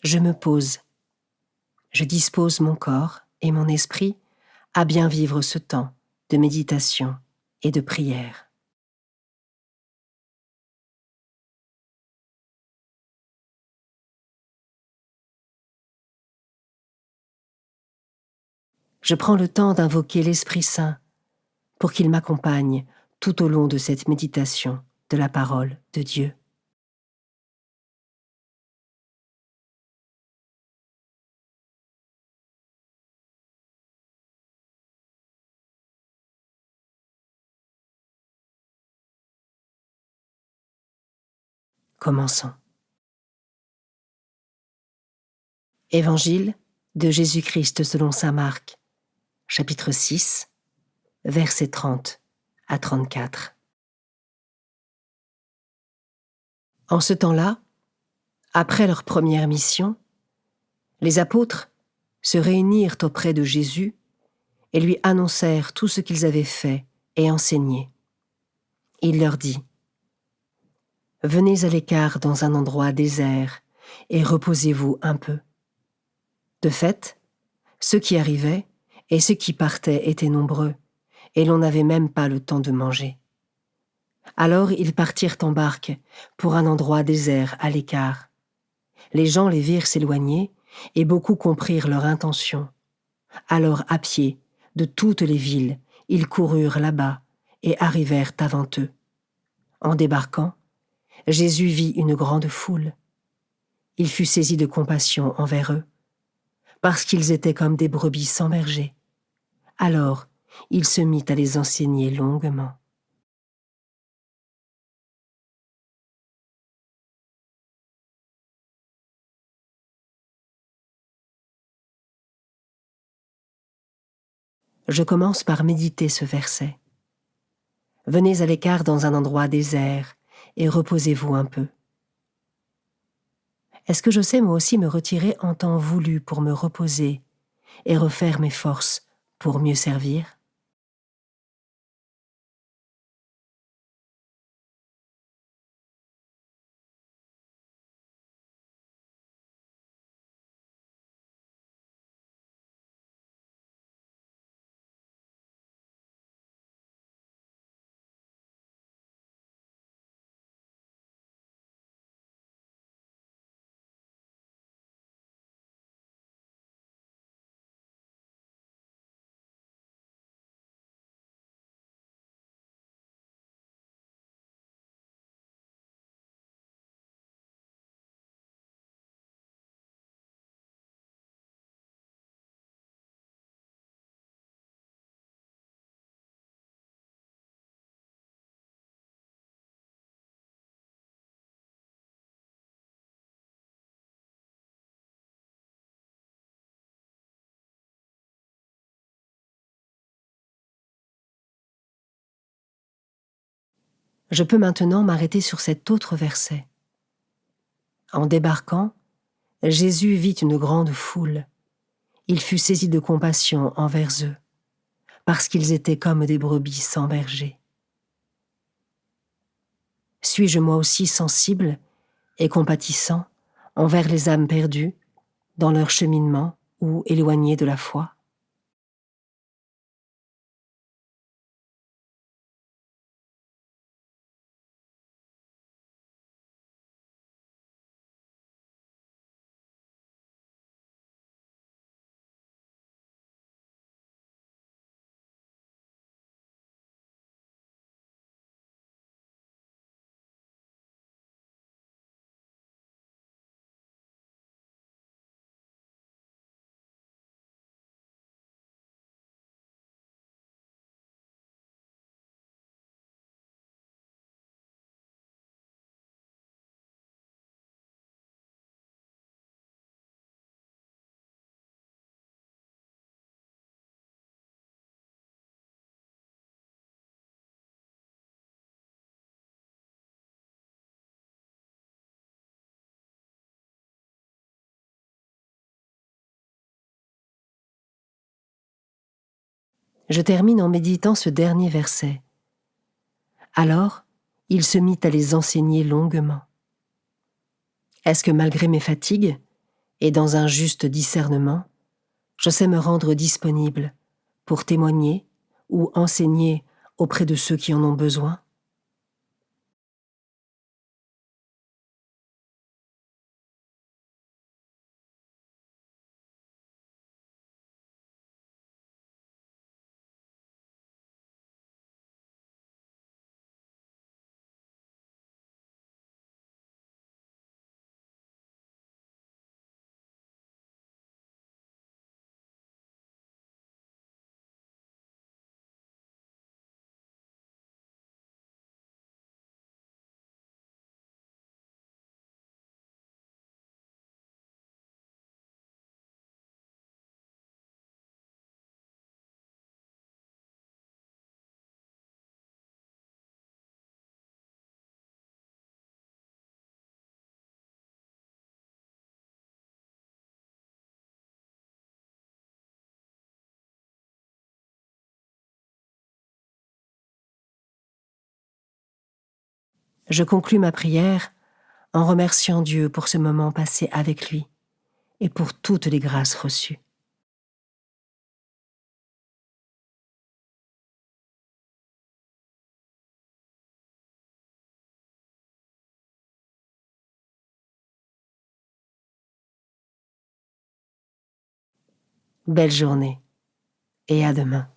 je me pose. Je dispose mon corps et mon esprit à bien vivre ce temps de méditation et de prière. Je prends le temps d'invoquer l'Esprit Saint pour qu'il m'accompagne tout au long de cette méditation de la parole de Dieu. Commençons. Évangile de Jésus-Christ selon saint Marc, chapitre 6, versets 30 à 34. En ce temps-là, après leur première mission, les apôtres se réunirent auprès de Jésus et lui annoncèrent tout ce qu'ils avaient fait et enseigné. Il leur dit : « Venez à l'écart dans un endroit désert et reposez-vous un peu. » De fait, ceux qui arrivaient et ceux qui partaient étaient nombreux, et l'on n'avait même pas le temps de manger. Alors ils partirent en barque pour un endroit désert à l'écart. Les gens les virent s'éloigner, et beaucoup comprirent leur intention. Alors à pied, de toutes les villes, ils coururent là-bas et arrivèrent avant eux. En débarquant, Jésus vit une grande foule. Il fut saisi de compassion envers eux, parce qu'ils étaient comme des brebis sans berger. Alors, il se mit à les enseigner longuement. Je commence par méditer ce verset. Venez à l'écart dans un endroit désert et reposez-vous un peu. Est-ce que je sais moi aussi me retirer en temps voulu pour me reposer et refaire mes forces pour mieux servir ? Je peux maintenant m'arrêter sur cet autre verset. En débarquant, Jésus vit une grande foule. Il fut saisi de compassion envers eux, parce qu'ils étaient comme des brebis sans berger. Suis-je moi aussi sensible et compatissant envers les âmes perdues, dans leur cheminement ou éloignées de la foi ? Je termine en méditant ce dernier verset. Alors, il se mit à les enseigner longuement. Est-ce que malgré mes fatigues, Et dans un juste discernement, je sais me rendre disponible pour témoigner ou enseigner auprès de ceux qui en ont besoin. Je conclus ma prière en remerciant Dieu pour ce moment passé avec lui et pour toutes les grâces reçues. Belle journée et à demain.